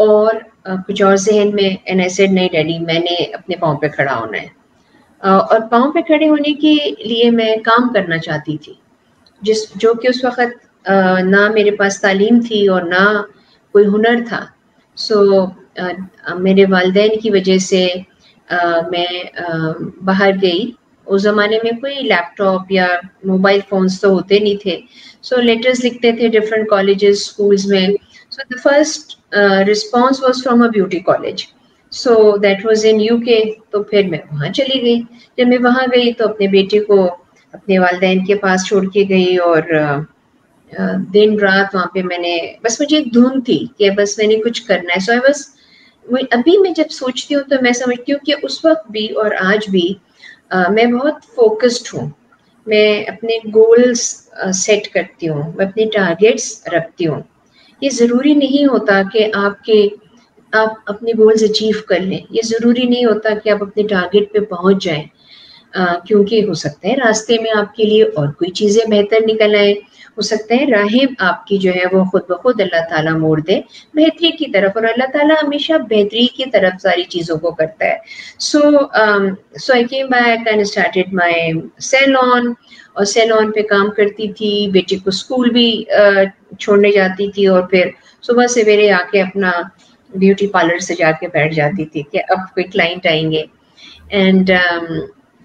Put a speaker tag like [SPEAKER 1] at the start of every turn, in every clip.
[SPEAKER 1] اور کچھ اور ذہن میں، اینڈ آئی سیڈ نہیں ڈیڈی میں نے اپنے پاؤں پہ کھڑا ہونا ہے. اور پاؤں پہ کھڑے ہونے کے لیے میں کام کرنا چاہتی تھی، جو کہ اس وقت نہ میرے پاس تعلیم تھی اور نہ کوئی ہنر تھا. سو میرے والدین کی وجہ سے میں باہر گئی. اس زمانے میں کوئی لیپ ٹاپ یا موبائل فونس تو ہوتے نہیں تھے. سو لیٹرز لکھتے تھے ڈفرینٹ کالجز اسکولز میں. So the first response was from a beauty college. So that was in UK. تو پھر میں وہاں چلی گئی. جب میں وہاں گئی تو اپنے بیٹے کو اپنے والدین کے پاس چھوڑ کے گئی، اور دن رات وہاں پہ میں نے، بس مجھے ایک دھن تھی کہ بس میں نے کچھ کرنا ہے. سو آئی واز، ابھی میں جب سوچتی ہوں تو میں سمجھتی ہوں کہ اس وقت بھی اور آج بھی میں بہت فوکسڈ ہوں. میں اپنے گولز سیٹ کرتی ہوں، میں اپنے ٹارگیٹس رکھتی ہوں. یہ ضروری نہیں ہوتا کہ آپ اپنے گولز اچیو کر لیں، یہ ضروری نہیں ہوتا کہ آپ اپنے ٹارگیٹ پہ پہنچ جائیں، کیونکہ ہو سکتا ہے راستے میں آپ کے لیے اور کوئی چیزیں بہتر نکل آئیں. ہو سکتا ہے راہیں آپ کی جو ہے وہ خود بخود اللہ تعالیٰ موڑ دے بہتری کی طرف، اور اللہ تعالیٰ ہمیشہ بہتری کی طرف ساری چیزوں کو کرتا ہے. So I came back and started my salon, اور سیلون پہ کام کرتی تھی. بیٹے کو اسکول بھی چھوڑنے جاتی تھی، اور پھر صبح سویرے آ کے اپنا بیوٹی پارلر سے جا کے بیٹھ جاتی تھی کہ اب کوئی کلائنٹ آئیں گے. اینڈ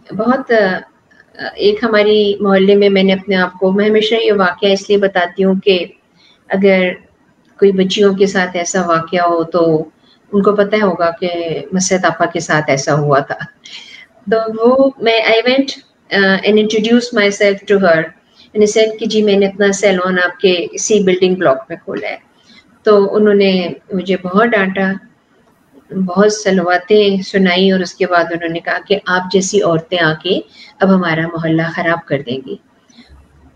[SPEAKER 1] بہت ایک ہماری محلے میں نے اپنے آپ کو، میں ہمیشہ یہ واقعہ اس لیے بتاتی ہوں کہ اگر کوئی بچیوں کے ساتھ ایسا واقعہ ہو تو ان کو پتہ ہوگا کہ مسرت آپا کے ساتھ ایسا ہوا تھا. تو وہ میں I went and introduce myself to her and said کہ جی میں نے اپنا سیلون آپ کے اسی بلڈنگ بلاک میں کھولا ہے. تو انہوں نے مجھے بہت ڈانٹا، بہت سلواتیں سنائی، اور اس کے بعد انہوں نے کہا کہ آپ جیسی عورتیں آ کے اب ہمارا محلہ خراب کر دیں گی.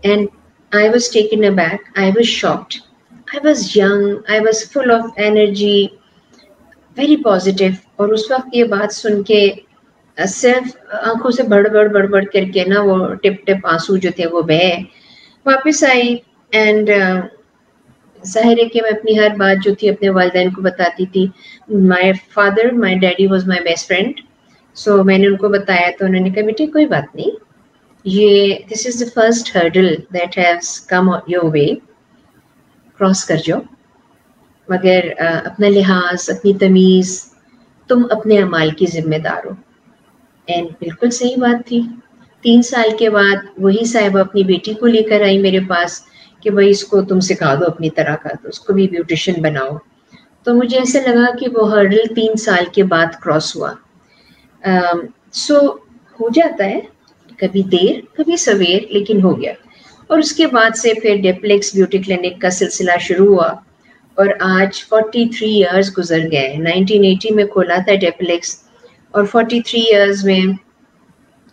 [SPEAKER 1] And I was taken aback, I was shocked. I was young, I was full of energy, very positive. اور اس وقت یہ بات سن کے صرف آنکھوں سے بڑھ کر کے نا وہ ٹپ ٹپ آنسو جو تھے وہ بہے. واپس آئی، اینڈ ظاہر ہے کہ میں اپنی ہر بات جو تھی اپنے والدین کو بتاتی تھی. My daddy was my best friend. So میں نے ان کو بتایا تو انہوں نے کہا بیٹی کوئی بات نہیں، یہ this is the first hurdle that has come your way, cross کر جاؤ، مگر اپنا لحاظ، اپنی تمیز، تم اپنے اعمال کی ذمہ دار ہو. اینڈ بالکل صحیح بات تھی. 3 سال کے بعد وہی صاحبہ اپنی بیٹی کو لے کر آئی میرے پاس کہ بھائی اس کو تم سکھا دو اپنی طرح کا، تو اس کو بھی بیوٹیشین بناؤ. تو مجھے ایسا لگا کہ وہ ہرڈل 3 سال کے بعد کراس ہوا. سو ہو جاتا ہے، کبھی دیر کبھی سویر، لیکن ہو گیا. اور اس کے بعد سے پھر ڈیپلیکس بیوٹی کلینک کا سلسلہ شروع ہوا، اور آج 43 ایئرز گزر گئے. 1980 میں کھولا تھا ڈیپلیکس، اور 43 ایئرز میں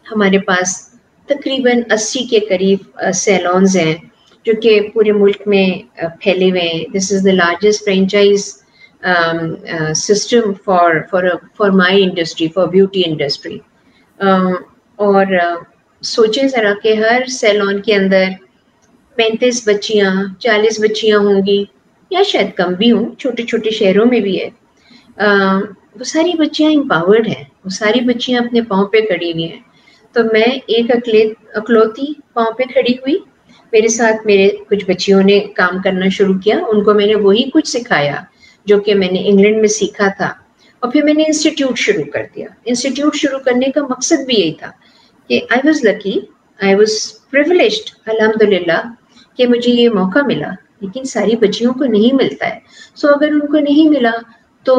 [SPEAKER 1] ہمارے پاس تقریباً 80 کے قریب سیلونز ہیں جو کہ پورے ملک میں پھیلے ہوئے ہیں. This is the largest franchise system for my industry, for beauty industry. اور سوچیں ذرا کہ ہر سیلون کے اندر 35 بچیاں 40 بچیاں ہوں گی، یا شاید کم بھی ہوں، چھوٹے چھوٹے شہروں میں بھی ہے. وہ ساری بچیاں امپاورڈ ہیں، وہ ساری بچیاں اپنے پاؤں پہ کھڑی ہوئی ہیں. تو میں ایک اکلوتی پاؤں پہ کھڑی ہوئی. میرے ساتھ میرے کچھ بچیوں نے کام کرنا شروع کیا، ان کو میں نے وہی کچھ سکھایا جو کہ میں نے انگلینڈ میں سیکھا تھا. اور پھر میں نے انسٹیٹیوٹ شروع کر دیا. انسٹیٹیوٹ شروع کرنے کا مقصد بھی یہی تھا کہ I was lucky, I was privileged الحمدللہ کہ مجھے یہ موقع ملا، لیکن ساری بچیوں کو نہیں ملتا ہے. سو اگر ان کو نہیں ملا تو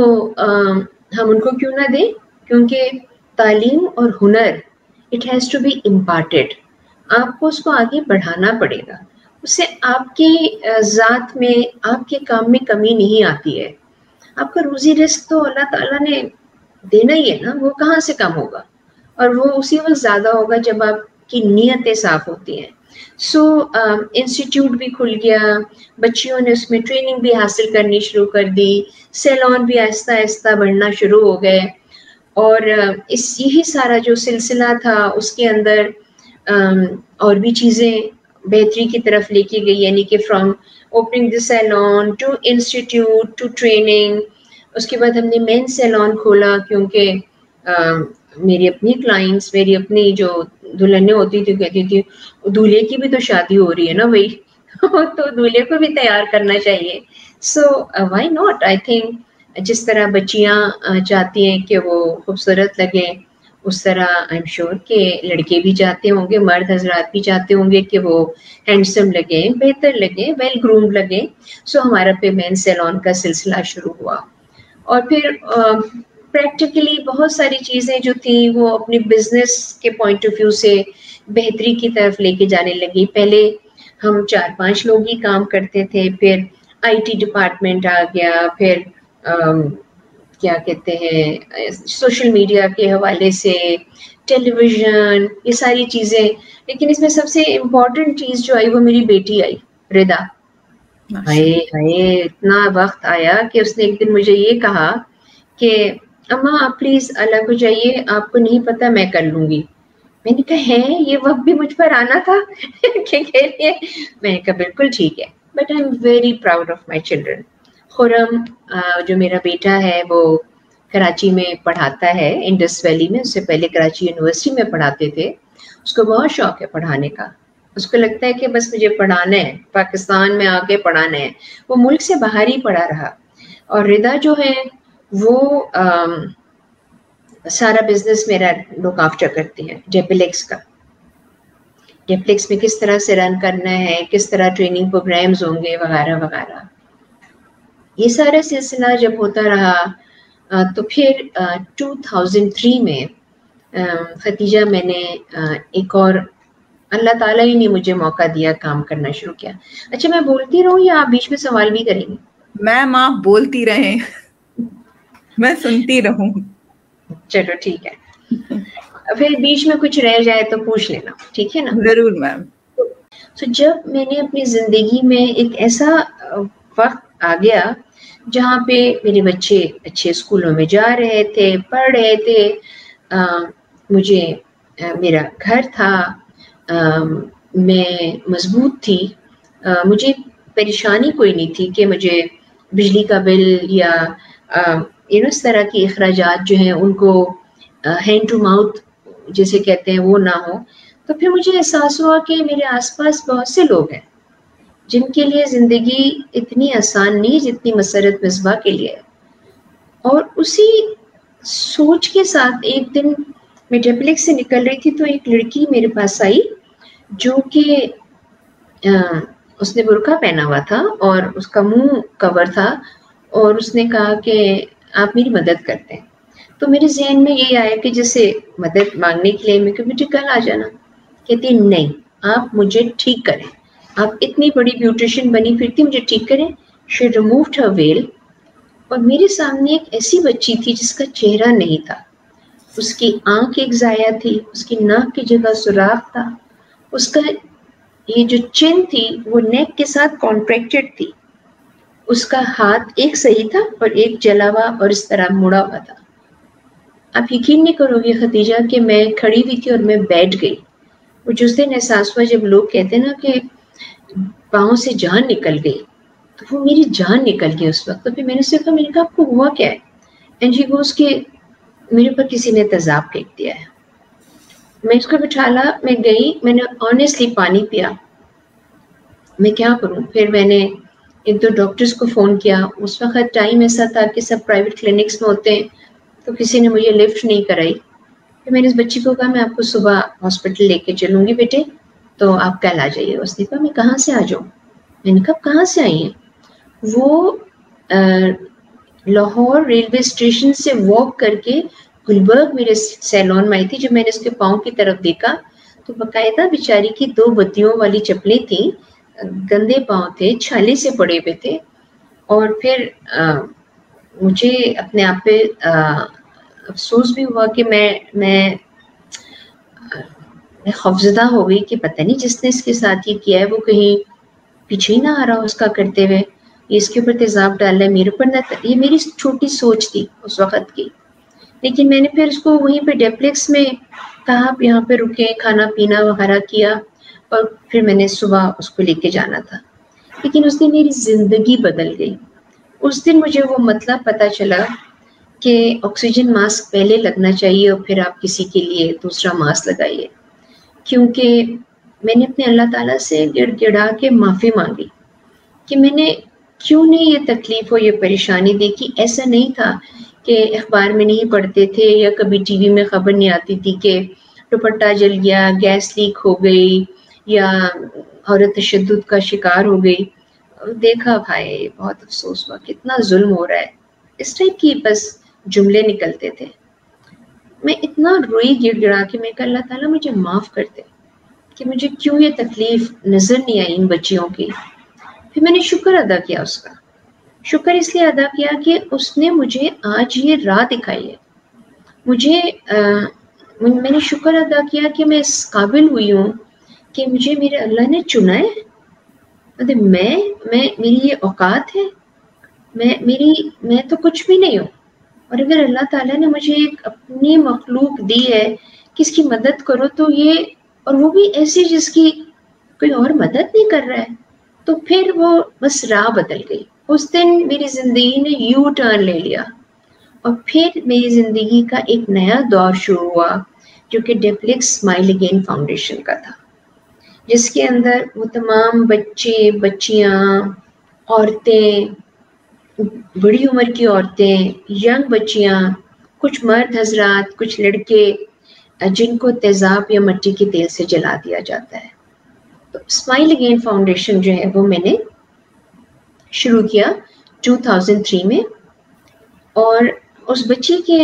[SPEAKER 1] ہم ان کو کیوں نہ دیں، کیونکہ تعلیم اور ہنر it has to be imparted. آپ کو اس کو آگے بڑھانا پڑے گا، اس سے آپ کی ذات میں، آپ کے کام میں کمی نہیں آتی ہے. آپ کا روزی رزق تو اللہ تعالیٰ نے دینا ہی ہے نا، وہ کہاں سے کم ہوگا، اور وہ اسی وقت زیادہ ہوگا جب آپ کی نیتیں صاف ہوتی ہیں. سو انسٹیٹیوٹ بھی کھل گیا، بچیوں نے اس میں ٹریننگ بھی حاصل کرنی شروع کر دی، سیلون بھی آہستہ آہستہ بڑھنا شروع ہو گئے. اور یہی سارا جو سلسلہ تھا اس کے اندر اور بھی چیزیں بہتری کی طرف لے کے گئی، یعنی کہ from opening the salon to institute to training. اس کے بعد ہم نے مین سیلون کھولا کیونکہ میری اپنی کلائنٹس، میری اپنی جو دلہنیں ہوتی تھی کہتی تھی دولہے کی بھی تو شادی ہو رہی ہے نا بھائی تو دولہے کو بھی تیار کرنا چاہیے. So why not. I think جس طرح بچیاں چاہتی ہیں کہ وہ خوبصورت لگیں، اس طرح آئی ایم شیور کہ لڑکے بھی چاہتے ہوں گے، مرد حضرات بھی چاہتے ہوں گے کہ وہ ہینڈسم لگیں، بہتر لگیں، ویل گرومڈ لگیں. سو ہمارا پہ مین سیلون کا سلسلہ شروع ہوا. اور پھر پریکٹیکلی بہت ساری چیزیں جو تھیں وہ اپنے بزنس کے پوائنٹ آف ویو سے بہتری کی طرف لے کے جانے لگی. پہلے ہم 4-5 لوگ ہی کام کرتے تھے، پھر آئی ٹی ڈپارٹمنٹ آ گیا، پھر کیا کہتے ہیں سوشل میڈیا کے حوالے سے ٹیلی ویژن، یہ ساری چیزیں. لیکن اس میں سب سے امپورٹنٹ چیز جو آئی وہ میری بیٹی آئی، ردا. ہائے ہائے اتنا وقت آیا کہ اس نے ایک دن مجھے یہ کہا کہ اماں آپ پلیز الگ ہو جائیے، آپ کو نہیں پتا میں کر لوں گی. میں نے کہا ہے یہ وقت بھی مجھ پر آنا تھا کہ میں نے کہا بالکل ٹھیک ہے. But I am very proud of my children. Khurram جو میرا بیٹا ہے وہ کراچی میں پڑھاتا ہے، انڈس ویلی میں. اس سے پہلے کراچی یونیورسٹی میں پڑھاتے تھے. اس کو بہت شوق ہے پڑھانے کا. اس کو لگتا ہے کہ بس مجھے پڑھانا ہے، پاکستان میں آ کے پڑھانا ہے. وہ ملک سے باہر ہی پڑھا رہا. اور ردا جو ہے وہ سارا بزنس میرا لک آفٹر کرتی ہے، ڈیپلیکس کا. ڈیپلیکس میں کس طرح سے رن کرنا ہے، کس طرح ٹریننگ پروگرامز ہوں گے وغیرہ وغیرہ. یہ سارا سلسلہ جب ہوتا رہا تو پھر 2003 میں ختیجہ میں نے ایک اور اللہ تعالیٰ ہی نے مجھے موقع دیا کام کرنا شروع کیا. اچھا میں بولتی رہوں یا آپ بیچ میں سوال بھی کریں گے؟
[SPEAKER 2] میم آپ بولتی رہیں میں سنتی رہوں.
[SPEAKER 1] چلو ٹھیک ہے، پھر بیچ میں کچھ رہ جائے تو پوچھ لینا، ٹھیک ہے نا؟
[SPEAKER 2] ضرور میم.
[SPEAKER 1] تو جب میں نے اپنی زندگی میں ایک ایسا وقت آ گیا جہاں پہ میرے بچے اچھے اسکولوں میں جا رہے تھے، پڑھ رہے تھے، مجھے میرا گھر تھا، میں مضبوط تھی، مجھے پریشانی کوئی نہیں تھی کہ مجھے بجلی کا بل یا اس طرح کی اخراجات جو ہیں ان کو ہینڈ ٹو ماؤتھ جسے کہتے ہیں وہ نہ ہو. تو پھر مجھے احساس ہوا کہ میرے آس پاس بہت سے لوگ ہیں جن کے لیے زندگی اتنی آسان نہیں جتنی مسرت مصباح کے لیے. اور اسی سوچ کے ساتھ ایک دن میں ڈیپلیکس سے نکل رہی تھی تو ایک لڑکی میرے پاس آئی جو کہ اس نے برقع پہنا ہوا تھا اور اس کا منہ کور تھا، اور اس نے کہا کہ آپ میری مدد کرتے ہیں. تو میرے ذہن میں یہ آیا کہ جیسے مدد مانگنے کے لیے میں کہ بیٹے کل آ جانا. کہتی نہیں آپ مجھے ٹھیک کریں، آپ اتنی بڑی بیوٹیشین بنی پھرتی مجھے ٹھیک کریں. شی ریمووڈ ہر ویل، اور میرے سامنے ایک ایسی بچی تھی جس کا چہرہ نہیں تھا. اس کی آنکھ ایک ضائع تھی، اس کی ناک کی جگہ سوراخ تھا، اس کا یہ جو چن تھی وہ نیک کے ساتھ کانٹریکٹڈ تھی، اس کا ہاتھ ایک صحیح تھا اور ایک جلا ہوا اور اس طرح مڑا ہوا تھا. آپ یقین نہیں کرو گے ختیجہ کہ میں کھڑی ہوئی تھی اور میں بیٹھ گئی. مجھے اس دن احساس ہوا جب لوگ کہتے ہیں نا کہ پاؤں سے جان نکل گئی، تو وہ میری جان نکل گئی اس وقت. تو پھر میں نے سے کہا، میں نے کہا آپ کو ہوا کیا ہے؟ اینڈ شی گوز کہ میرے اوپر کسی نے تیزاب پھینک دیا ہے. میں اس کو بٹھالا، میں گئی، میں نے آنیسٹلی پانی پیا. میں کیا کروں؟ پھر میں نے ایک دو ڈاکٹرز کو فون کیا. اس وقت ٹائم ایسا تھا کہ سب پرائیویٹ کلینکس میں ہوتے ہیں، تو کسی نے مجھے لفٹ نہیں کرائی. پھر میں نے اس بچی کو کہا میں آپ کو صبح ہاسپٹل لے کے چلوں گی بیٹے، تو آپ کل آ جائیے. اس نے کہا میں کہاں سے آ جاؤں؟ میں نے کہا کہاں سے آئی ہیں؟ وہ لاہور ریلوے اسٹیشن سے واک کر کے گلبرگ میرے سیلون میں آئی تھی. جب میں نے اس کے پاؤں کی طرف دیکھا تو باقاعدہ بیچاری کی 2 بتیوں والی چپلیں تھیں، گندے پاؤں تھے، چھالے سے پڑے ہوئے تھے. اور پھر مجھے اپنے آپ پہ افسوس بھی ہوا کہ میں خوفزدہ ہو گئی کہ پتہ نہیں جس نے اس کے ساتھ یہ کیا ہے وہ کہیں پیچھے ہی نہ آ رہا اس کا کرتے ہوئے، یہ اس کے اوپر تیزاب ڈال رہا ہے میرے اوپر نہ. یہ میری چھوٹی سوچ تھی اس وقت کی. لیکن میں نے پھر اس کو وہیں پہ ڈیپلیکس میں کہا آپ یہاں پہ رکیں، کھانا پینا وغیرہ کیا، اور پھر میں نے صبح اس کو لے کے جانا تھا. لیکن اس نے میری زندگی بدل گئی. اس دن مجھے وہ مطلب پتہ چلا کہ آکسیجن ماسک پہلے لگنا چاہیے اور پھر آپ کسی کے لیے دوسرا ماسک لگائیے. کیونکہ میں نے اپنے اللہ تعالیٰ سے گڑ گڑا کے معافی مانگی کہ میں نے کیوں نہیں یہ تکلیف اور یہ پریشانی دیکھی. ایسا نہیں تھا کہ اخبار میں نہیں پڑھتے تھے یا کبھی ٹی وی میں خبر نہیں آتی تھی کہ دوپٹہ جل گیا, گیس لیک ہو گئی یا عورت تشدد کا شکار ہو گئی. دیکھا بھائی بہت افسوس ہوا, کتنا ظلم ہو رہا ہے. اس ٹائپ کی بس جملے نکلتے تھے. میں اتنا روئی گڑ گڑا کے میں کہا اللہ تعالیٰ مجھے معاف کر دے کہ مجھے کیوں یہ تکلیف نظر نہیں آئی ان بچیوں کی. پھر میں نے شکر ادا کیا اس کا. شکر اس لیے ادا کیا کہ اس نے مجھے آج یہ راہ دکھائی ہے. میں نے شکر ادا کیا کہ میں اس قابل ہوئی ہوں کہ مجھے میرے اللہ نے چنا ہے. مطلب میری یہ اوقات ہے, میں تو کچھ بھی نہیں ہوں. اور اگر اللہ تعالیٰ نے مجھے ایک اپنی مخلوق دی ہے کہ اس کی مدد کرو تو یہ, اور وہ بھی ایسی جس کی کوئی اور مدد نہیں کر رہا ہے, تو پھر وہ بس راہ بدل گئی. اس دن میری زندگی نے یو ٹرن لے لیا اور پھر میری زندگی کا ایک نیا دور شروع ہوا جو کہ ڈیپلیکس اسمائل اگین فاؤنڈیشن کا تھا, جس کے اندر وہ تمام بچے, بچیاں, عورتیں, بڑی عمر کی عورتیں, ینگ بچیاں, کچھ مرد حضرات, کچھ لڑکے جن کو تیزاب یا مٹی کے تیل سے جلا دیا جاتا ہے. تو اسمائل اگین فاؤنڈیشن جو ہے وہ میں نے شروع کیا 2003 میں. اور اس بچی کے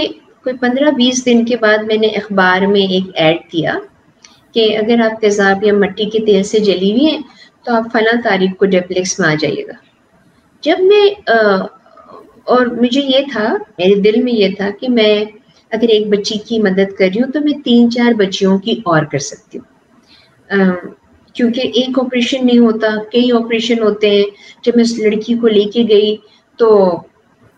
[SPEAKER 1] کوئی 15-20 دن کے بعد میں نے اخبار میں ایک ایڈ دیا کہ اگر آپ تیزاب یا مٹی کے تیل سے جلی ہوئی ہیں تو آپ فلاں تاریخ کو ڈیپلیکس میں آ جائیے گا. جب میں اور مجھے یہ تھا, میرے دل میں یہ تھا کہ میں اگر ایک بچی کی مدد کر رہی ہوں تو میں 3-4 بچیوں کی اور کر سکتی ہوں, کیونکہ ایک آپریشن نہیں ہوتا, کئی آپریشن ہوتے ہیں. جب میں اس لڑکی کو لے کے گئی تو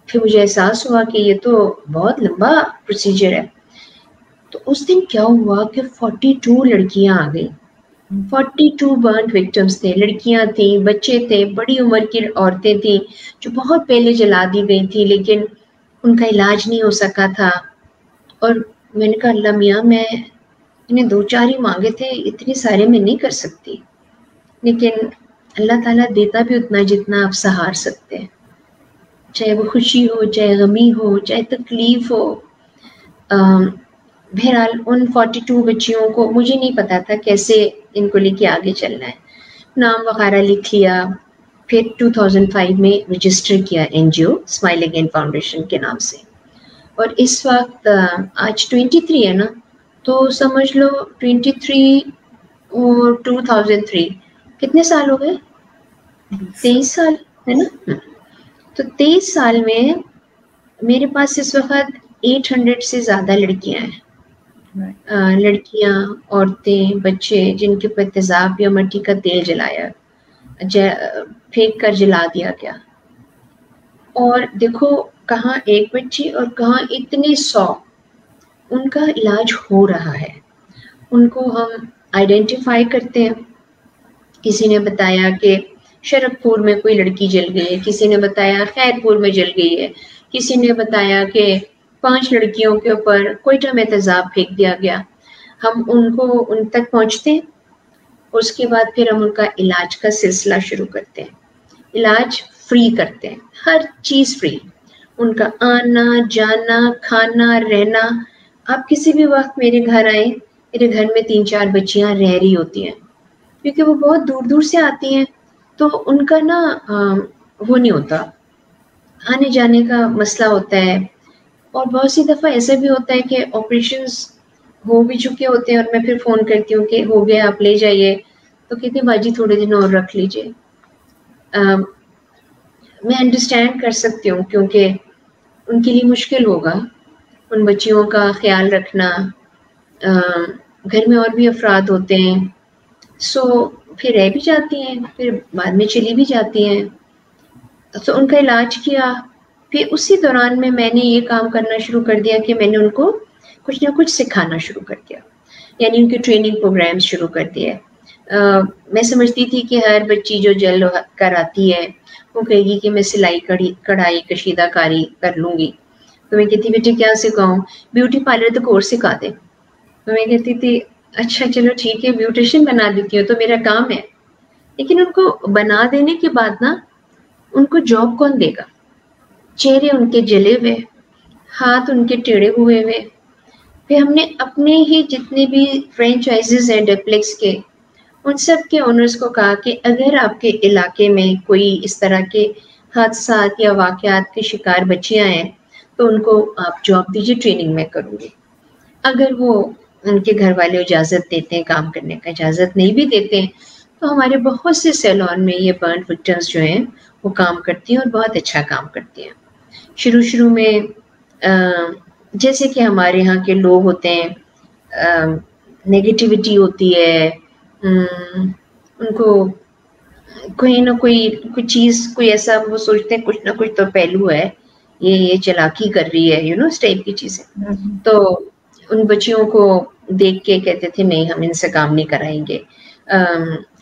[SPEAKER 1] پھر مجھے احساس ہوا کہ یہ تو بہت لمبا پروسیجر ہے. تو اس دن کیا ہوا کہ 42 لڑکیاں آ گئی. 42 برنٹ وکٹمس تھے, لڑکیاں تھیں, بچے تھے, بڑی عمر کی عورتیں تھیں جو بہت پہلے جلا دی گئی تھیں لیکن ان کا علاج نہیں ہو سکا تھا. اور میں نے کہا اللہ میاں, میں انہیں 2-4 ہی مانگے تھے, اتنے سارے میں نہیں کر سکتی. لیکن اللہ تعالیٰ دیتا بھی اتنا جتنا آپ سہار سکتے ہیں, چاہے وہ خوشی ہو, چاہے غمی ہو, چاہے تکلیف ہو. بہرحال ان 42 بچیوں کو مجھے نہیں پتا تھا کیسے ان کو لے کے آگے چلنا ہے. نام وغیرہ لکھ لیا. پھر 2005 میں رجسٹر کیا NGO اسمائل اگین فاؤنڈیشن کے نام سے. اور اس وقت آج 23 ہے نا, تو سمجھ لو 23 اور 2003 کتنے سال ہو گئے؟ 23 سال ہے نا. تو 23 سال میں میرے پاس اس وقت 800 سے زیادہ لڑکیاں ہیں. لڑکیاں, عورتیں, بچے جن کے اوپر تیزاب یا مٹی کا تیل جلایا, پھینک کر جلا دیا گیا. اور دیکھو کہاں ایک بچی اور کہاں اتنے 100. ان کا علاج ہو رہا ہے. ان کو ہم آئیڈینٹیفائی کرتے ہیں. کسی نے بتایا کہ شرک پور میں کوئی لڑکی جل گئی ہے, کسی نے بتایا خیر پور میں جل گئی ہے, کسی نے بتایا کہ 5 لڑکیوں کے اوپر کوئٹہ میں تیزاب پھینک دیا گیا. ہم ان تک پہنچتے ہیں. اس کے بعد پھر ہم ان کا علاج کا سلسلہ شروع کرتے ہیں. علاج فری کرتے ہیں, ہر چیز فری. ان کا آنا جانا, کھانا, رہنا. آپ کسی بھی وقت میرے گھر آئیں, میرے گھر میں 3-4 بچیاں رہ رہی ہوتی ہیں, کیونکہ وہ بہت دور دور سے آتی ہیں. تو ان کا نا وہ نہیں ہوتا, آنے جانے کا مسئلہ ہوتا ہے. اور بہت سی دفعہ ایسا بھی ہوتا ہے کہ آپریشنز ہو بھی چکے ہوتے ہیں اور میں پھر فون کرتی ہوں کہ ہو گیا آپ لے جائیے, تو کہتے ہیں باجی تھوڑے دن اور رکھ لیجئے. میں انڈرسٹینڈ کر سکتی ہوں کیونکہ ان کے لیے مشکل ہوگا ان بچیوں کا خیال رکھنا. گھر میں اور بھی افراد ہوتے ہیں, سو پھر رہ بھی جاتی ہیں, پھر بعد میں چلی بھی جاتی ہیں. تو ان کا علاج کیا. پھر اسی دوران میں نے یہ کام کرنا شروع کر دیا کہ میں نے ان کو کچھ نہ کچھ سکھانا شروع کر دیا, یعنی ان کے ٹریننگ پروگرامز شروع کر دیے. میں سمجھتی تھی کہ ہر بچی جو جل کر آتی ہے وہ کہے گی کہ میں سلائی کڑھائی کشیدہ کاری کر لوں گی. تو میں کہتی بیٹی کیا سکھاؤں؟ بیوٹی پارلر تو کورس سکھا دے. تو میں کہتی تھی اچھا چلو ٹھیک ہے بیوٹیشین بنا دیتی ہوں تو میرا کام ہے. لیکن ان کو بنا دینے کے بعد نا ان کو جاب کون دے گا؟ چہرے ان کے جلے ہوئے, ہاتھ ان کے ٹیڑھے ہوئے ہوئے. پھر ہم نے اپنے ہی جتنے بھی فرینچائزز ہیں ڈپلیکس کے ان سب کے اونرز کو کہا کہ اگر آپ کے علاقے میں کوئی اس طرح کے حادثات یا واقعات کے شکار بچیاں ہیں تو ان کو آپ جاب دیجیے, ٹریننگ میں کروں گی. اگر وہ ان کے گھر والے اجازت دیتے ہیں کام کرنے کا, اجازت نہیں بھی دیتے ہیں تو ہمارے بہت سے سیلون میں یہ برن وکٹمز جو ہیں وہ کام کرتی ہیں اور بہت اچھا کام کرتی ہیں. شروع میں جیسے کہ ہمارے ہاں کے لوگ ہوتے ہیں, نگیٹیوٹی ہوتی ہے, ان کو کوئی نہ کوئی چیز کوئی ایسا وہ سوچتے ہیں کچھ نہ کچھ تو پہلو ہے, یہ چلاکی کر رہی ہے, اس ٹائپ کی چیزیں. تو ان بچیوں کو دیکھ کے کہتے تھے نہیں ہم ان سے کام نہیں کرائیں گے,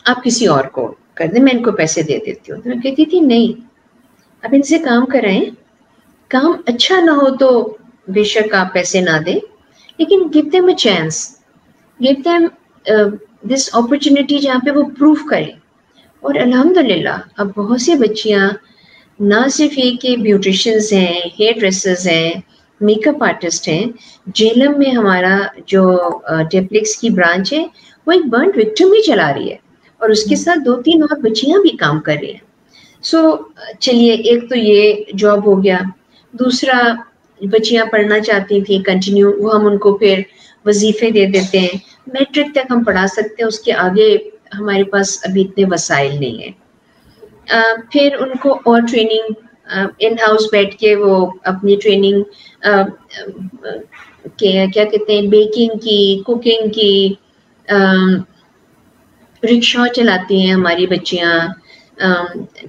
[SPEAKER 1] آپ کسی اور کو کر دیں, میں ان کو پیسے دے دیتی ہوں. تو میں کہتی تھی نہیں آپ ان سے کام کرائیں, کام اچھا نہ ہو تو بے شک آپ پیسے نہ دیں, لیکن give them a chance, give them this opportunity جہاں پہ وہ پروف کریں. اور الحمدللہ اب بہت سی بچیاں نہ صرف یہ کہ بیوٹیشنز ہیں, ہیئر ڈریسرز ہیں, میک اپ آرٹسٹ ہیں. جیلم میں ہمارا جو ڈپلیکس کی برانچ ہے وہ ایک برن وکٹم بھی چلا رہی ہے اور اس کے ساتھ 2-3 اور بچیاں بھی کام کر رہی ہیں. سو چلیے ایک تو یہ جاب ہو گیا. دوسرا بچیاں پڑھنا چاہتی تھیں کنٹینیو, وہ ہم ان کو پھر وظیفے دے دیتے ہیں. میٹرک تک ہم پڑھا سکتے ہیں, اس کے آگے ہمارے پاس ابھی اتنے وسائل نہیں ہیں. پھر ان کو اور ٹریننگ ان ہاؤس بیٹھ کے وہ اپنی ٹریننگ کیا کہتے ہیں بیکنگ کی, کوکنگ کی, رکشا چلاتی ہیں ہماری بچیاں,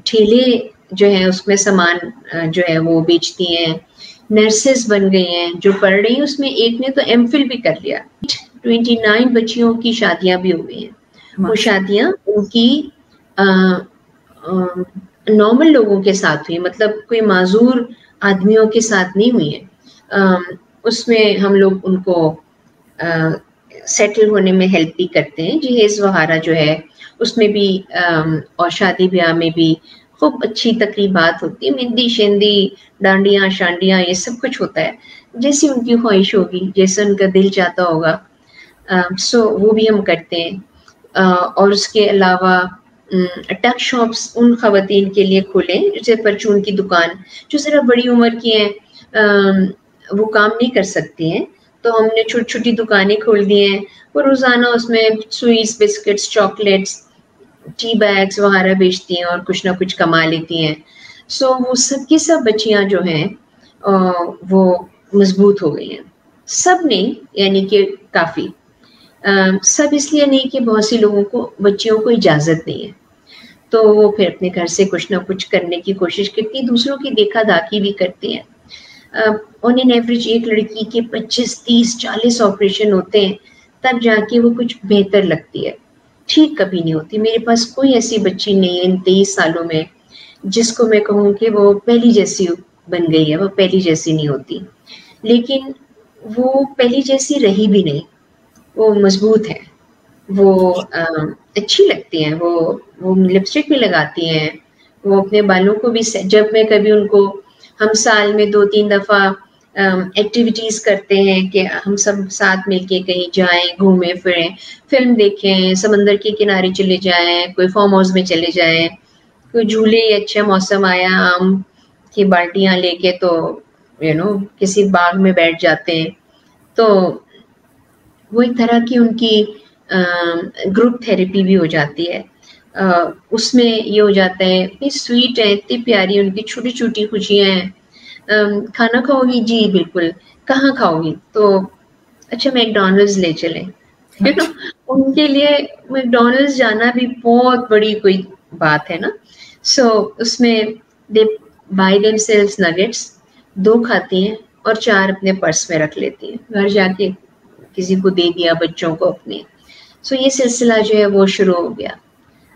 [SPEAKER 1] ٹھیلے جو ہیں اس میں سامان جو ہے وہ بیچتی ہیں. نرسز بن گئی ہیں جو پڑھ رہی ہیں, اس میں ایک نے تو ایم فل بھی کر لیا. 29 بچیوں کی شادیاں بھی ہوئی ہیں. وہ شادیاں ان کی نارمل لوگوں کے ساتھ ہوئی, مطلب کوئی معذور آدمیوں کے ساتھ نہیں ہوئی ہیں. اس میں ہم لوگ ان کو سیٹل ہونے میں ہیلپ بھی کرتے ہیں. جہیز وغیرہ جو ہے اس میں بھی اور شادی بیاہ میں بھی خوب اچھی تقریبات ہوتی ہیں, مہندی شہندی, ڈانڈیاں شانڈیاں, یہ سب کچھ ہوتا ہے جیسی ان کی خواہش ہوگی, جیسا ان کا دل چاہتا ہوگا. سو وہ بھی ہم کرتے ہیں. اور اس کے علاوہ ٹک شاپس ان خواتین کے لیے کھولیں جیسے پرچون کی دکان, جو ذرا بڑی عمر کی ہیں, وہ کام نہیں کر سکتی ہیں, تو ہم نے چھوٹی چھوٹی دکانیں کھول دی ہیں. وہ روزانہ اس میں sweets, biscuits, chocolates, tea bags وغیرہ بیچتی ہیں اور کچھ نہ کچھ کما لیتی ہیں. سو وہ سب کی سب بچیاں جو ہیں وہ مضبوط ہو گئی ہیں. سب نہیں, یعنی کہ کافی, سب اس لیے نہیں کہ بہت سی لوگوں کو بچیوں کو اجازت نہیں ہے, تو وہ پھر اپنے گھر سے کچھ نہ کچھ کرنے کی کوشش کرتی ہیں, دوسروں کی دیکھا داکھی بھی کرتی ہیں. آن این ایوریج ایک لڑکی کے 25, 30, 40 آپریشن ہوتے ہیں, تب جا کے وہ کچھ بہتر لگتی ہے. ٹھیک کبھی نہیں ہوتی. میرے پاس کوئی ایسی بچی نہیں ہے ان 23 سالوں میں جس کو میں کہوں کہ وہ پہلی جیسی بن گئی ہے. وہ پہلی جیسی نہیں ہوتی, لیکن وہ پہلی جیسی رہی بھی نہیں, وہ مضبوط ہے, وہ اچھی لگتی ہیں, وہ لپسٹک بھی لگاتی ہیں, وہ اپنے بالوں کو بھی, جب میں کبھی ان کو, ہم سال میں 2-3 دفعہ ایکٹیویٹیز کرتے ہیں کہ ہم سب ساتھ مل کے کہیں جائیں, گھومیں پھریں, فلم دیکھیں, سمندر کے کنارے چلے جائیں, کوئی فارم ہاؤس میں چلے جائیں, کوئی جھولے, اچھا موسم آیا آم کی بالٹیاں لے کے تو کسی باغ میں بیٹھ جاتے ہیں. تو وہ ایک طرح کی ان کی گروپ تھیراپی بھی ہو جاتی ہے. اس میں یہ ہو جاتا ہے اتنی سویٹ ہے, اتنی پیاری ان کی چھوٹی چھوٹی خوشیاں ہیں. کھانا کھاؤ گی؟ جی بالکل. کہاں کھاؤ گی؟ تو اچھا میک ڈونلڈز لے چلیں. ان کے لیے میک ڈونلڈز جانا بھی بہت بڑی کوئی بات ہے نا. سو اس میں دے بائی دیم سیلز نگیٹس, 2 کھاتی ہیں اور 4 اپنے پرس میں رکھ لیتی ہیں, گھر جا کے کسی کو دے دیا, بچوں کو اپنے. سو یہ سلسلہ جو ہے وہ شروع ہو گیا.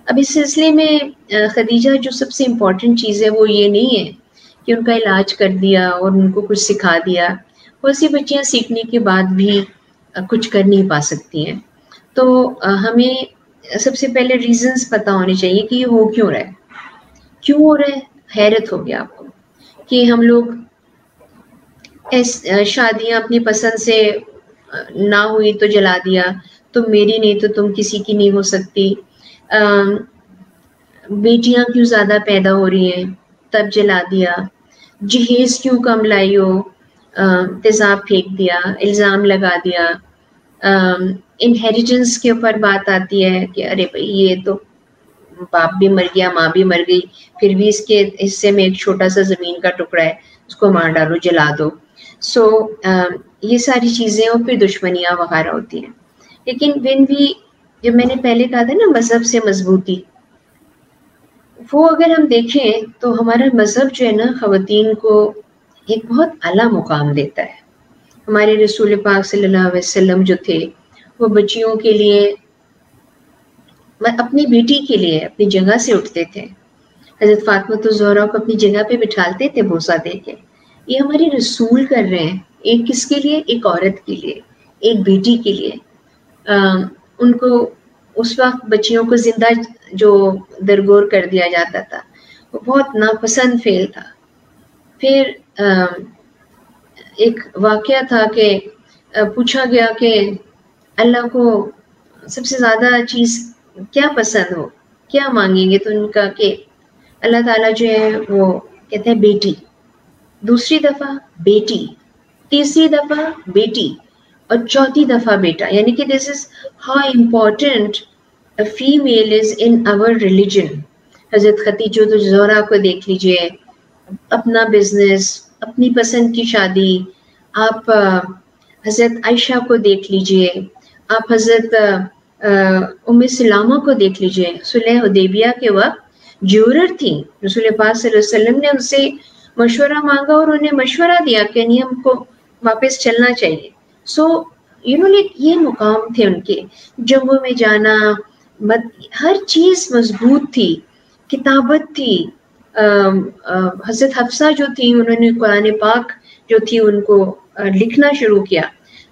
[SPEAKER 1] اب اس سلسلے میں خدیجہ جو سب سے امپورٹنٹ چیز ہے وہ یہ نہیں ہے کہ ان کا علاج کر دیا اور ان کو کچھ سکھا دیا. بہت سی بچیاں سیکھنے کے بعد بھی کچھ کر نہیں پا سکتی ہیں. تو ہمیں سب سے پہلے ریزنز پتہ ہونے چاہیے کہ یہ ہو کیوں رہا ہے. کیوں ہو رہا ہے؟ حیرت ہو گیا آپ کو کہ ہم لوگ شادیاں اپنی پسند سے نہ ہوئی تو جلا دیا، تم میری نہیں تو تم کسی کی نہیں ہو سکتی. بیٹیاں کیوں زیادہ پیدا ہو رہی ہیں تب جلا دیا. جہیز کیوں کم لائی ہو، تیزاب پھینک دیا، الزام لگا دیا. انہیریٹنس کے اوپر بات آتی ہے کہ ارے بھائی یہ تو باپ بھی مر گیا ماں بھی مر گئی، پھر بھی اس کے حصے میں ایک چھوٹا سا زمین کا ٹکڑا ہے، اس کو مار ڈالو، جلا دو. سو یہ ساری چیزیں اور پھر دشمنیاں وغیرہ ہوتی ہیں. لیکن when بھی جب میں نے پہلے کہا تھا نا مذہب سے مضبوطی، وہ اگر ہم دیکھیں تو ہمارا مذہب جو ہے نا خواتین کو ایک بہت اعلیٰ مقام دیتا ہے. ہمارے رسول پاک صلی اللہ علیہ وسلم جو تھے وہ بچیوں کے لیے، اپنی بیٹی کے لیے اپنی جگہ سے اٹھتے تھے. حضرت فاطمہ الزہرا کو اپنی جگہ پہ بٹھالتے تھے بوسہ دے کے. یہ ہمارے رسول کر رہے ہیں. ایک کس کے لیے؟ ایک عورت کے لیے، ایک بیٹی کے لیے. ان کو اس وقت بچیوں کو زندہ جو درگور کر دیا جاتا تھا وہ بہت ناپسند فعل تھا. پھر ایک واقعہ تھا کہ پوچھا گیا کہ اللہ کو سب سے زیادہ چیز کیا پسند ہو، کیا مانگیں گے؟ تو ان کا کہ اللہ تعالیٰ جو ہے وہ کہتے ہیں بیٹی، دوسری دفعہ بیٹی، تیسری دفعہ بیٹی اور چوتھی دفعہ بیٹا. یعنی کہ this is how important a female is in our religion. حضرت خدیجہ زہرا کو دیکھ لیجئے، اپنا بزنس، اپنی پسند کی شادی. آپ حضرت عائشہ کو دیکھ لیجئے، آپ حضرت ام سلامہ کو دیکھ لیجئے. صلح حدیبیہ کے وقت جورر تھیں، رسول پاک صلی اللہ علیہ وسلم نے ان سے مشورہ مانگا اور انہیں مشورہ دیا کہ نہیں ہم کو واپس چلنا چاہیے. سو یہ مقام تھے ان کے. جنگوں میں جانا، ہر چیز مضبوط تھی، کتابت تھی. حضرت حفصہ جو تھی انہوں نے قرآن پاک جو تھی ان کو لکھنا شروع کیا.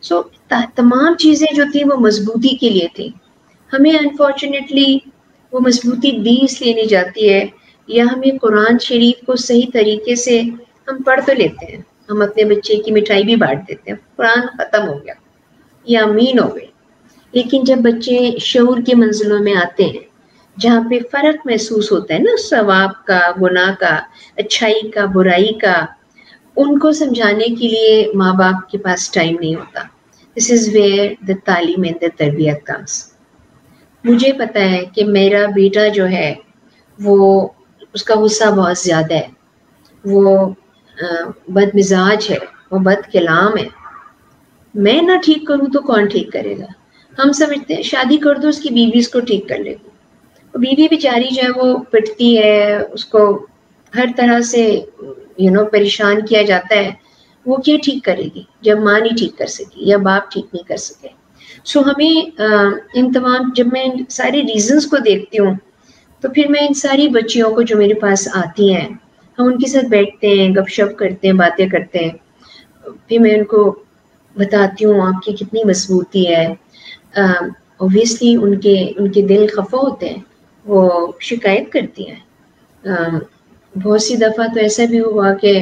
[SPEAKER 1] سو تمام چیزیں جو تھیں وہ مضبوطی کے لیے تھیں. ہمیں انفارچونیٹلی وہ مضبوطی دی اس لیے نہیں جاتی ہے، یا ہمیں قرآن شریف کو صحیح طریقے سے ہم پڑھ تو لیتے ہیں، ہم اپنے بچے کی مٹھائی بھی بانٹ دیتے ہیں، قرآن ختم ہو گیا یا امین ہو گئے. لیکن جب بچے شعور کے منزلوں میں آتے ہیں جہاں پہ فرق محسوس ہوتا ہے نا، ثواب کا، گناہ کا، اچھائی کا، برائی کا، ان کو سمجھانے کے لیے ماں باپ کے پاس ٹائم نہیں ہوتا. دس از ویئر دا تعلیم اینڈ دا تربیت کمس. مجھے پتہ ہے کہ میرا بیٹا جو ہے وہ اس کا غصہ بہت زیادہ ہے، وہ بد مزاج ہے، وہ بد کلام ہے. میں نہ ٹھیک کروں تو کون ٹھیک کرے گا؟ ہم سمجھتے ہیں شادی کر دو اس کی بیوی اس کو ٹھیک کر لے گی. بیوی بیچاری جو ہے وہ پٹتی ہے، اس کو ہر طرح سے پریشان کیا جاتا ہے. وہ کیا ٹھیک کرے گی جب ماں نہیں ٹھیک کر سکی یا باپ ٹھیک نہیں کر سکے؟ سو ہمیں ان تمام، جب میں ان سارے ریزنز کو دیکھتی ہوں تو پھر میں ان ساری بچیوں کو جو میرے پاس آتی ہیں، ہم ان کے ساتھ بیٹھتے ہیں، گپ شپ کرتے ہیں، باتیں کرتے ہیں. پھر میں ان کو بتاتی ہوں آپ کی کتنی مضبوطی ہے. اوبویسلی ان کے دل خفا ہوتے ہیں، وہ شکایت کرتی ہیں. بہت سی دفعہ تو ایسا بھی ہوا کہ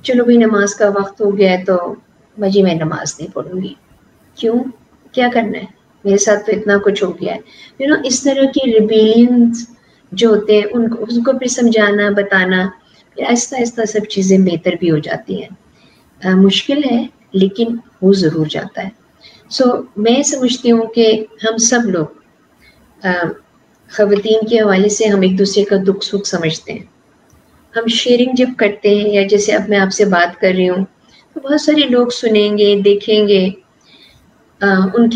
[SPEAKER 1] چلو بھائی نماز کا وقت ہو گیا ہے تو بھاجی میں نماز نہیں پڑھوں گی. کیوں؟ کیا کرنا ہے؟ میرے ساتھ تو اتنا کچھ ہو گیا ہے. اس طرح کی ریبیلینز جو ہوتے ہیں ان کو پھر سمجھانا، بتانا، آہستہ آہستہ سب چیزیں بہتر بھی ہو جاتی ہیں. مشکل ہے لیکن ہو ضرور جاتا ہے. سو میں سمجھتی ہوں کہ ہم سب لوگ خواتین کے حوالے سے ہم ایک دوسرے کا دکھ سکھ سمجھتے ہیں. ہم شیئرنگ جب کرتے ہیں، یا جیسے اب میں آپ سے بات کر رہی ہوں تو بہت سارے لوگ سنیں گے، دیکھیں گے. ان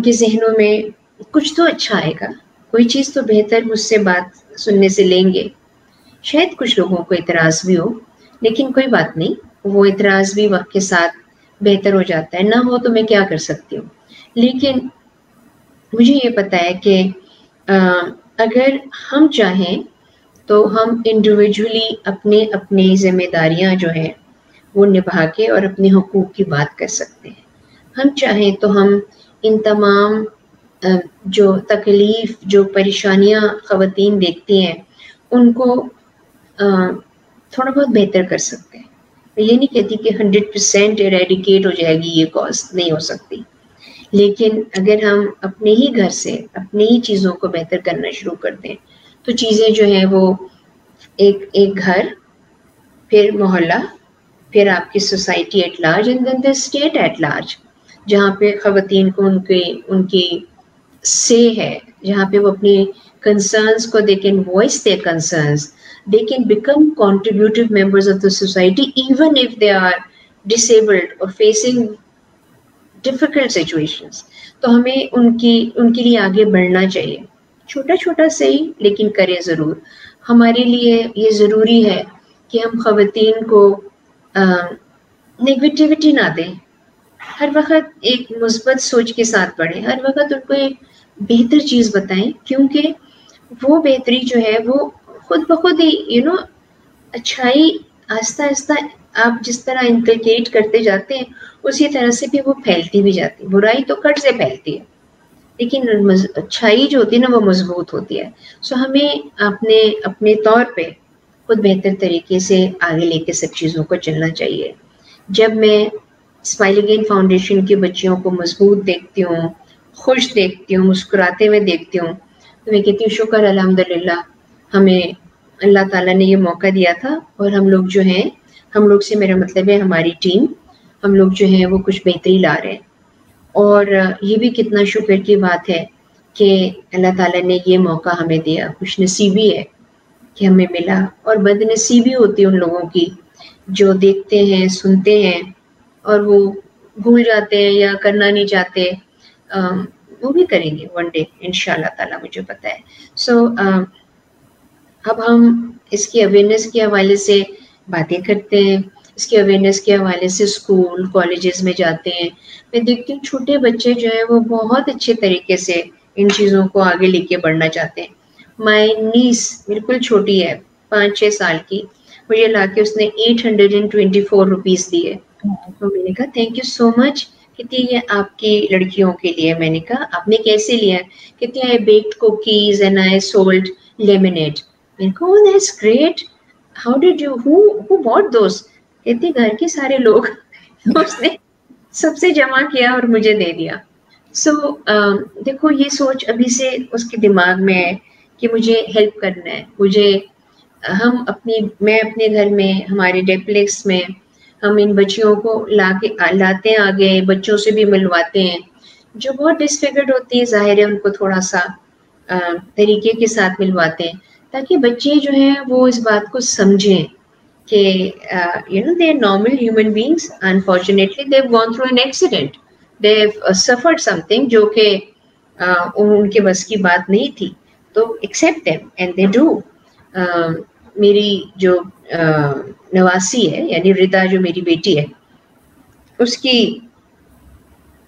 [SPEAKER 1] کے ذہنوں میں کچھ تو اچھا آئے گا، کوئی چیز تو بہتر مجھ سے بات سننے سے لیں گے. شاید کچھ لوگوں کو اعتراض بھی ہو، لیکن کوئی بات نہیں، وہ اعتراض بھی وقت کے ساتھ بہتر ہو جاتا ہے. نہ ہو تو میں کیا کر سکتی ہوں. لیکن مجھے یہ پتا ہے کہ اگر ہم چاہیں تو ہم انڈیویجولی اپنی ذمہ داریاں جو ہیں وہ نبھا کے اور اپنے حقوق کی بات کر سکتے ہیں. ہم چاہیں تو ہم ان تمام جو تکلیف جو پریشانیاں خواتین دیکھتی ہیں ان کو تھوڑا بہت بہتر کر سکتے ہیں. میں یہ نہیں کہتی کہ 100% ایریڈیکیٹ ہو جائے گی یہ کاز، نہیں ہو سکتی، لیکن اگر ہم اپنے ہی گھر سے اپنی ہی چیزوں کو بہتر کرنا شروع کر دیں تو چیزیں جو ہیں وہ ایک گھر، پھر محلہ، پھر آپ کی society at large and then the state at large, جہاں پہ خواتین کو ان کی سے ہے، جہاں پہ وہ اپنی کنسرنس کو they can voice their concerns, they can become contributive members of the society even if they are disabled or facing difficult situations. تو ہمیں ان کے لیے آگے بڑھنا چاہیے، چھوٹا چھوٹا صحیح لیکن کریں ضرور. ہمارے لیے یہ ضروری ہے کہ ہم خواتین کو نیگیٹیوٹی نہ دیں، ہر وقت ایک مثبت سوچ کے ساتھ پڑھیں، ہر وقت ان کو ایک بہتر چیز بتائیں، کیونکہ وہ بہتری جو ہے وہ خود بخود ہی اچھائی آہستہ آہستہ آپ جس طرح انکلکیٹ کرتے جاتے ہیں اسی طرح سے بھی وہ پھیلتی بھی جاتی ہے. برائی تو کٹ سے پھیلتی ہے لیکن اچھائی جو ہوتی ہے نا وہ مضبوط ہوتی ہے. سو ہمیں اپنے طور پہ خود بہتر طریقے سے آگے لے کے سب چیزوں کو چلنا چاہیے. جب میں اسمائل اگین فاؤنڈیشن کی بچیوں کو مضبوط دیکھتی ہوں، خوش دیکھتی ہوں، مسکراتے ہوئے دیکھتی ہوں تو میں کہتی ہوں شکر الحمدللہ ہمیں اللہ تعالیٰ نے یہ موقع دیا تھا، اور ہم لوگ جو ہیں، ہم لوگ سے میرا مطلب ہے ہماری ٹیم، ہم لوگ جو ہیں وہ کچھ بہتری لا رہے ہیں. اور یہ بھی کتنا شکر کی بات ہے کہ اللہ تعالیٰ نے یہ موقع ہمیں دیا. خوش نصیبی ہے کہ ہمیں ملا، اور بد نصیبی ہوتی ہے ان لوگوں کی جو دیکھتے ہیں، سنتے ہیں اور وہ بھول جاتے ہیں یا کرنا نہیں چاہتے. وہ بھی کریں گے ون ڈے انشاءاللہ تعالیٰ، مجھے پتہ ہے. سو اب ہم اس کی اویئرنیس کے حوالے سے باتیں کرتے ہیں، اس کی اویئرنیس کے حوالے سے اسکول کالجز میں جاتے ہیں. میں دیکھتی ہوں چھوٹے بچے جو ہیں وہ بہت اچھے طریقے سے ان چیزوں کو آگے لے کے بڑھنا چاہتے ہیں. مائی نیس بالکل چھوٹی ہے، 5-6 سال کی، مجھے لا کے اس نے 824 روپیز دیے. تو میں نے کہا تھینک یو سو مچ. کہتی ہے یہ آپ کی لڑکیوں کے لیے. میں نے کہا آپ نے کیسے لیا؟ کہتی ہے I baked cookies and I sold lemonade. میں نے کہا oh that's great, how did you who bought those؟ کہتی گھر کے سارے لوگ. اس نے سب سے جمع کیا اور مجھے دے دیا. سو دیکھو یہ سوچ ابھی سے اس کے دماغ میں ہے کہ مجھے ہیلپ کرنا ہے. میں اپنے گھر میں ہمارے ڈیپلیکس میں ہم ان بچیوں کو لاتے ہیں آگے، بچوں سے بھی ملواتے ہیں جو بہت ڈسفیگرڈ ہوتی ہے. ظاہر ہے ان کو تھوڑا سا طریقے کے ساتھ ملواتے ہیں تاکہ بچے جو ہیں وہ اس بات کو سمجھیں کہ they are normal human beings. Unfortunately they've gone through an accident, they've suffered something جو کہ ان کے بس کی بات نہیں تھی. تو accept them and they do. میری جو نواسی ہے یعنی ردا جو میری بیٹی ہے، اس کی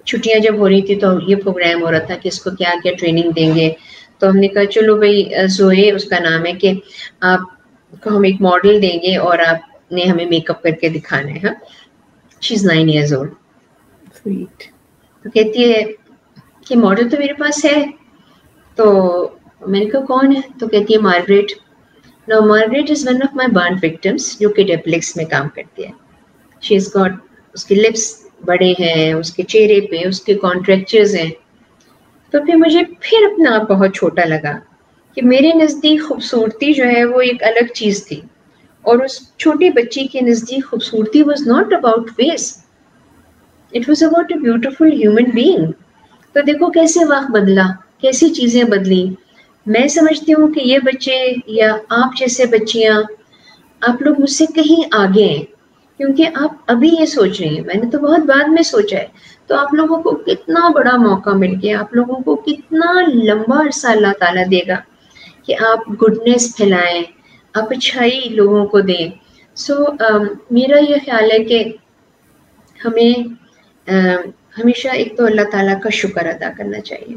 [SPEAKER 1] چھٹیاں جب ہو رہی تھی تو یہ پروگرام ہو رہا تھا کہ اس کو کیا کیا ٹریننگ دیں گے. تو ہم نے کہا چلو بھائی زوئے اس کا نام ہے کہ آپ کو ہم ایک ماڈل دیں گے اور آپ نے ہمیں میک اپ کر کے دکھانا ہے. ہاں شی از 9 years old.
[SPEAKER 2] Sweet.
[SPEAKER 1] تو کہتی ہے کہ ماڈل تو میرے پاس ہے. تو میں نے کہا کون ہے؟ تو کہتی ہے Margaret. Now Margaret is one of my burn victims جو کہ ڈیپلیکس میں کام کرتی ہے. She has got اس کے لپس بڑے ہیں، اس کے چہرے پہ اس کے کانٹریکچرز ہیں. تو پھر مجھے پھر اپنا آپ بہت چھوٹا لگا کہ میرے نزدیک خوبصورتی جو ہے وہ ایک الگ چیز تھی، اور اس چھوٹی بچی کے نزدیک خوبصورتی was not about face, it was about a beautiful human being. تو دیکھو کیسے وقت بدلا، کیسی چیزیں بدلی. میں سمجھتی ہوں کہ یہ بچے یا آپ جیسے بچیاں، آپ لوگ مجھ سے کہیں آگے ہیں کیونکہ آپ ابھی یہ سوچ رہی ہیں. میں نے تو بہت بعد میں سوچا ہے. تو آپ لوگوں کو کتنا بڑا موقع مل گیا، آپ لوگوں کو کتنا لمبا عرصہ اللہ تعالیٰ دے گا کہ آپ گڈنس پھیلائیں، آپ اچھائی لوگوں کو دیں. سو میرا یہ خیال ہے کہ ہمیں ہمیشہ ایک تو اللہ تعالیٰ کا شکر ادا کرنا چاہیے.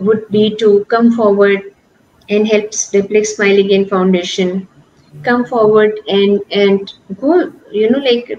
[SPEAKER 1] would be to come forward and help Reflect Smile Again Foundation. Come forward and go, you know, like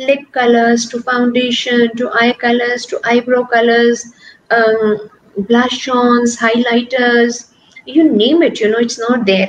[SPEAKER 1] lip colors to foundation to eye colors to eyebrow colors, blush ons, highlighters, you name it, you know, it's not there.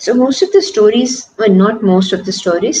[SPEAKER 1] So most of the stories, well not most of the stories,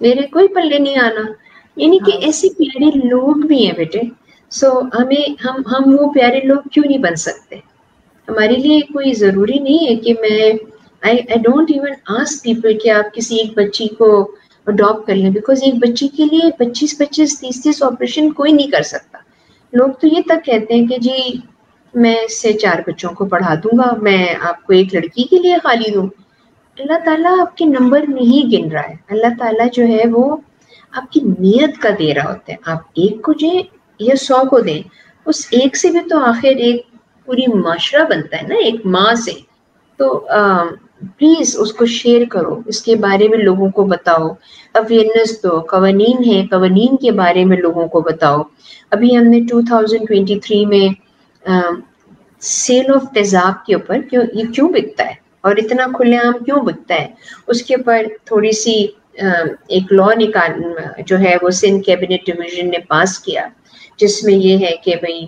[SPEAKER 1] میرے کوئی پلے نہیں آنا. یعنی کہ ایسے پیارے لوگ بھی ہیں بیٹے. سو ہمیں ہم وہ پیارے لوگ کیوں نہیں بن سکتے؟ ہمارے لیے کوئی ضروری نہیں ہے کہ میں I don't even ask people کہ آپ کسی ایک بچی کو اڈاپٹ کر لیں, بیکاز ایک بچی کے لیے 25-30 آپریشن کوئی نہیں کر سکتا. لوگ تو یہ تک کہتے ہیں کہ جی میں اس سے 4 بچوں کو پڑھا دوں گا, میں آپ کو ایک لڑکی کے لیے خالی دوں. اللہ تعالیٰ آپ کے نمبر نہیں گن رہا ہے. اللہ تعالیٰ جو ہے وہ آپ کی نیت کا دے رہا ہوتا ہے. آپ ایک کو دیں یا 100 کو دیں, اس ایک سے بھی تو آخر ایک پوری معاشرہ بنتا ہے نا, ایک ماں سے. تو پلیز اس کو شیئر کرو, اس کے بارے میں لوگوں کو بتاؤ, اویئرنیس دو. قوانین ہیں, قوانین کے بارے میں لوگوں کو بتاؤ. ابھی ہم نے 2023 میں سیل آف تیزاب کے اوپر یہ کیوں بکتا ہے اور اتنا کھلے عام کیوں بکتا ہے, اس کے اوپر تھوڑی سی ایک لا جو ہے وہ سندھ کیبنٹ ڈویژن نے پاس کیا, جس میں یہ ہے کہ بھئی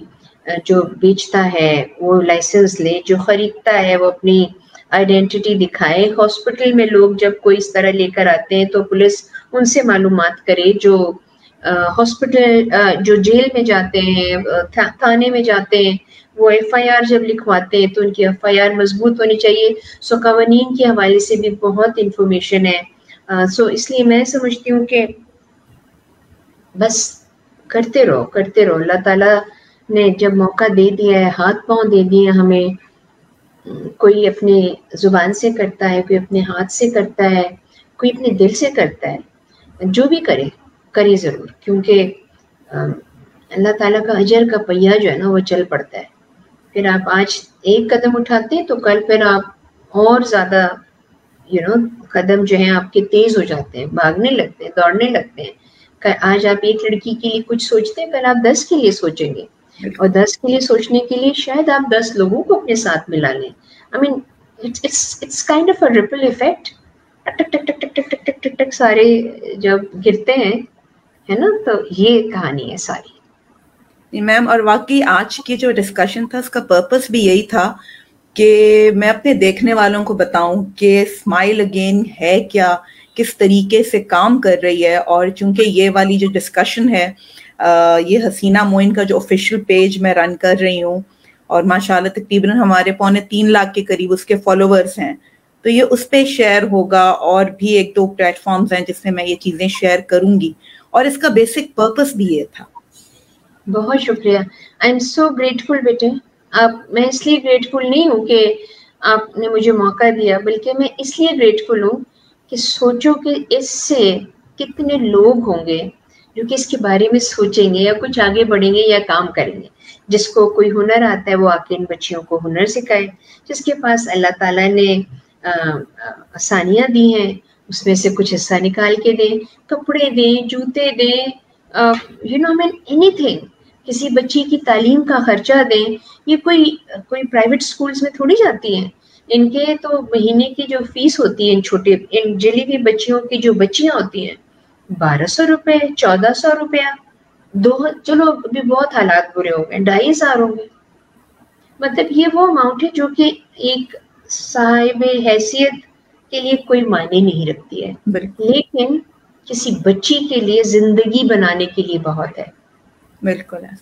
[SPEAKER 1] جو بیچتا ہے وہ لائسنس لے, جو خریدتا ہے وہ اپنی آئیڈینٹی دکھائے. ہاسپٹل میں لوگ جب کوئی اس طرح لے کر آتے ہیں تو پولیس ان سے معلومات کرے. جو ہاسپٹل جو جیل میں جاتے ہیں, تھانے میں جاتے ہیں, وہ FIR جب لکھواتے ہیں تو ان کی FIR مضبوط ہونی چاہیے. سو قوانین کے حوالے سے بھی بہت انفارمیشن ہے. سو اس لیے میں سمجھتی ہوں کہ بس کرتے رہو. اللہ تعالیٰ نے جب موقع دے دیا ہے, ہاتھ پاؤں دے دیے ہمیں, کوئی اپنے زبان سے کرتا ہے, کوئی اپنے ہاتھ سے کرتا ہے, کوئی اپنے دل سے کرتا ہے. جو بھی کرے ضرور, کیونکہ اللہ تعالیٰ کا اجر کا پہیہ جو ہے نا وہ چل پڑتا ہے. پھر آپ آج ایک قدم اٹھاتے ہیں تو کل پھر آپ اور زیادہ قدم جو ہیں آپ کے تیز ہو جاتے ہیں, بھاگنے لگتے ہیں, دوڑنے لگتے ہیں. آج آپ ایک لڑکی کے لیے کچھ سوچتے ہیں, کل آپ 10 کے لیے سوچیں گے, اور 10 کے لیے سوچنے کے لیے شاید آپ 10 لوگوں کو اپنے ساتھ ملا لیں. I mean it's kind of a ripple effect. ٹک ٹک ٹک ٹک ٹک ٹک ٹک ٹک ٹک سارے جب گرتے ہیں, ہے نا, تو یہ کہانی ہے ساری.
[SPEAKER 2] میم, اور واقعی آج کی جو ڈسکشن تھا اس کا پرپس بھی یہی تھا کہ میں اپنے دیکھنے والوں کو بتاؤں کہ اسمائل اگین ہے کیا, کس طریقے سے کام کر رہی ہے. اور چونکہ یہ والی جو ڈسکشن ہے یہ حسینہ معین کا جو آفیشیل پیج میں رن کر رہی ہوں, اور ماشاءاللہ تقریباً ہمارے 3.25 لاکھ کے قریب اس کے فالوورز ہیں, تو یہ اس پہ شیئر ہوگا. اور بھی 1-2 پلیٹ فارمز ہیں جس میں میں یہ چیزیں شیئر کروں گی, اور اس کا بیسک پرپس بھی یہ تھا.
[SPEAKER 1] بہت شکریہ. آئی ایم سو گریٹفل بیٹے. میں اس لیے گریٹفل نہیں ہوں کہ آپ نے مجھے موقع دیا, بلکہ میں اس لیے گریٹفل ہوں کہ سوچو کہ اس سے کتنے لوگ ہوں گے جو کہ اس کے بارے میں سوچیں گے یا کچھ آگے بڑھیں گے یا کام کریں گے. جس کو کوئی ہنر آتا ہے وہ آ کے ان بچیوں کو ہنر سکھائے. جس کے پاس اللہ تعالیٰ نے آسانیاں دی ہیں اس میں سے کچھ حصہ نکال کے دیں, کپڑے دیں, جوتے دیں, اینی تھنگ. کسی بچی کی تعلیم کا خرچہ دیں. یہ کوئی پرائیویٹ سکولز میں تھوڑی جاتی ہیں. ان کے تو مہینے کی جو فیس ہوتی ہے ان جلی ہوئی بچیوں کی جو بچیاں ہوتی ہیں 1200 روپے, 1400 روپیہ, چلو ابھی بہت حالات برے ہو گئے, 2500 ہوں گے. مطلب یہ وہ اماؤنٹ ہے جو کہ ایک صاحب حیثیت کے لیے کوئی معنی نہیں رکھتی ہے, لیکن کسی بچی کے لیے زندگی بنانے کے لیے بہت ہے.
[SPEAKER 2] بالکل ہے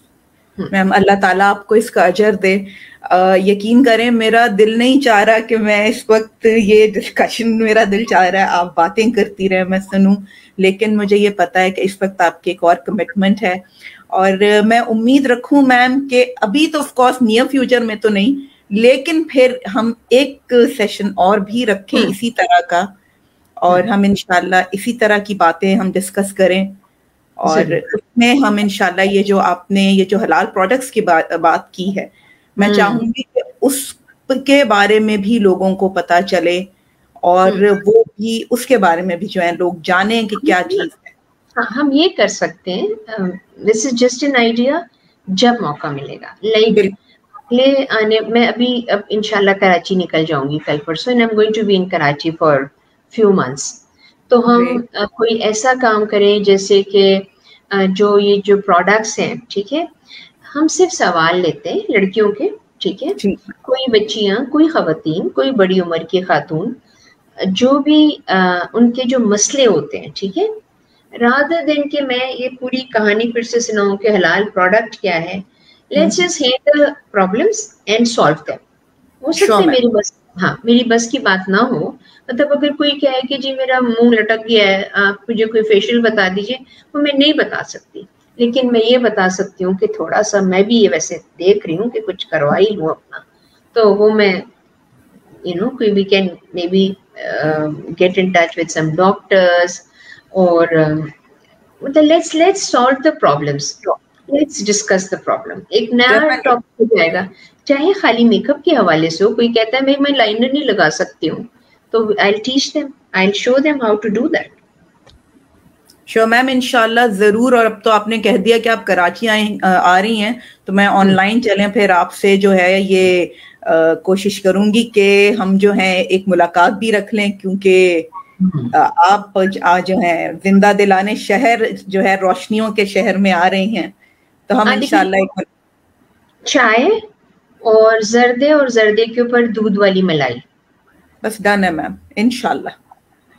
[SPEAKER 2] میم, اللہ تعالیٰ آپ کو اس کا اجر دے. یقین کریں میرا دل نہیں چاہ رہا کہ میں اس وقت یہ ڈسکشن, میرا دل چاہ رہا ہے آپ باتیں کرتی رہے میں سنوں, لیکن مجھے یہ پتا ہے کہ اس وقت آپ کی ایک اور کمٹمنٹ ہے. اور میں امید رکھوں میم کہ ابھی تو آف کورس نیئر فیوچر میں تو نہیں, لیکن پھر ہم ایک سیشن اور بھی رکھیں اسی طرح کا, اور ہم انشاءاللہ اسی طرح کی باتیں ہم ڈسکس کریں. اور اس میں ہم انشاءاللہ یہ جو آپ نے یہ جو حلال پروڈکٹس کی بات کی ہے, میں چاہوں گی کہ اس کے بارے میں بھی لوگوں کو پتہ چلے, اور وہ بھی اس کے بارے میں بھی جو ہے لوگ جانیں کہ کیا چیز ہے.
[SPEAKER 1] ہم یہ کر سکتے ہیں, this is just an idea, جب موقع ملے گا. لائک میں اب انشاءاللہ کراچی نکل جاؤں گی کل پرسوں, and I am going to be in Karachi for few months. تو ہم کوئی ایسا کام کریں جیسے کہ جو پروڈکٹس ہیں, ٹھیک ہے, ہم صرف سوال لیتے ہیں لڑکیوں کے, ٹھیک ہے, کوئی بچیاں, کوئی خواتین, کوئی بڑی عمر کی خاتون, جو بھی ان کے جو مسئلے ہوتے ہیں, ٹھیک ہے, rather than کہ میں یہ پوری کہانی پھر سے سناؤں کہ حلال پروڈکٹ کیا ہے. Let's just handle problems and solve them. ہو سکتا ہے میری بس میری بس کی بات نہ ہو. مطلب اگر کوئی کہے کہ جی میرا منہ لٹک گیا ہے, آپ مجھے کوئی فیشیل بتا دیجیے, وہ میں نہیں بتا سکتی, لیکن میں یہ بتا سکتی ہوں کہ تھوڑا سا میں بھی یہ ویسے دیکھ رہی ہوں کہ کچھ کروا ہی لوں اپنا. تو وہ میں we can maybe get in touch with some doctors or let's solve the problems. Let's discuss the problem. ایک نیا ٹاپک ہو جائے گا, چاہے خالی میک اپ کے حوالے سے ہو. کوئی کہتا ہے میں لائنر نہیں لگا سکتی ہوں, تو I'll teach them, I'll show them how to do that.
[SPEAKER 2] شور میم, انشاءاللہ ضرور. اور اب تو آپ نے کہہ دیا کہ آپ کراچی آ رہی ہیں, تو میں آن لائن چلیں پھر آپ سے جو ہے یہ کوشش کروں گی کہ ہم جو ہیں ایک ملاقات بھی رکھ لیں, کیونکہ آپ جو ہیں زندہ دلانے شہر جو ہے روشنیوں کے شہر میں آ رہے ہیں, تو ہم انشاءاللہ ایک
[SPEAKER 1] چائے اور زردے کے اوپر دودھ والی ملائی,
[SPEAKER 2] بس ڈن ہے میم. انشاءاللہ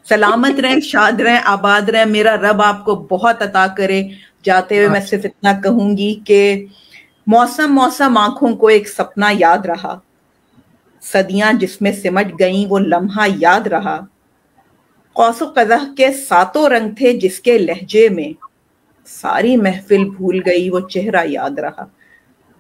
[SPEAKER 2] سلامت رہیں, شاد رہیں, آباد رہیں. میرا رب آپ کو بہت عطا کرے. جاتے ہوئے میں صرف اتنا کہوں گی کہ موسم آنکھوں کو ایک سپنا یاد رہا, صدیاں جس میں سمٹ گئیں وہ لمحہ یاد رہا, قوس و قزح کے ساتوں رنگ تھے جس کے لہجے میں, ساری محفل بھول گئی وہ چہرہ یاد رہا.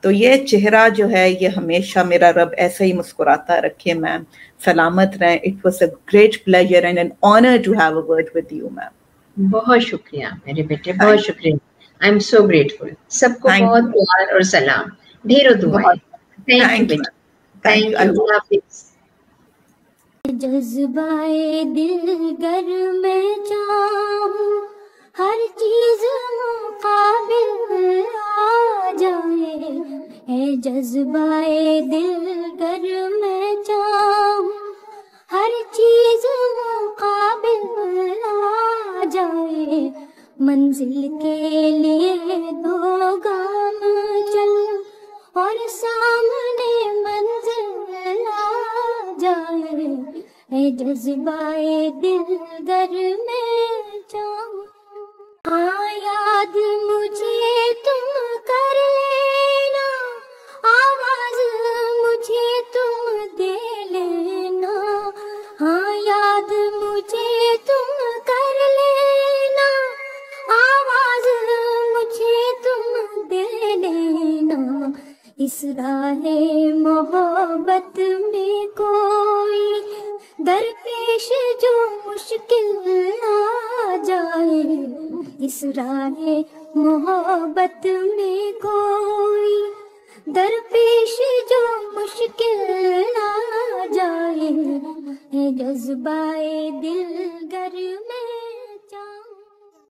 [SPEAKER 2] تو یہ چہرہ جو ہے یہ ہمیشہ میرا رب ایسا ہی مسکراتا رکھے میم. سلامت رہیں. It was a great pleasure and an honor to have a word with you ma'am.
[SPEAKER 1] بہت شکریہ میرے بیٹے, بہت شکریہ. I am so grateful. سب کو بہت پیار اور سلام, ڈھیروں دعائیں. Thank you beta. Thank you. اللہ حافظ.
[SPEAKER 3] جذبائے دل گر میں چاہوں ہر چیز مقابل آ جائے, ہے جذبائے دل گر میں چاہوں ہر چیز مقابل آ جائے, منزل کے لیے 2 گام چل اور سامنے منزل آ جائے, اے جذبائے دل گر میں چاہوں. ہاں یاد مجھے تم کر لینا, آواز مجھے تم دے لینا. ہاں یاد مجھے تم کر لینا, آواز مجھے تم دے لینا. اس راہ محبت میں کوئی درپیش جو مشکل آ جائے, اس راہ محبت میں کوئی درپیش جو مشکل آ جائے, ہے جذبائے دل گر میں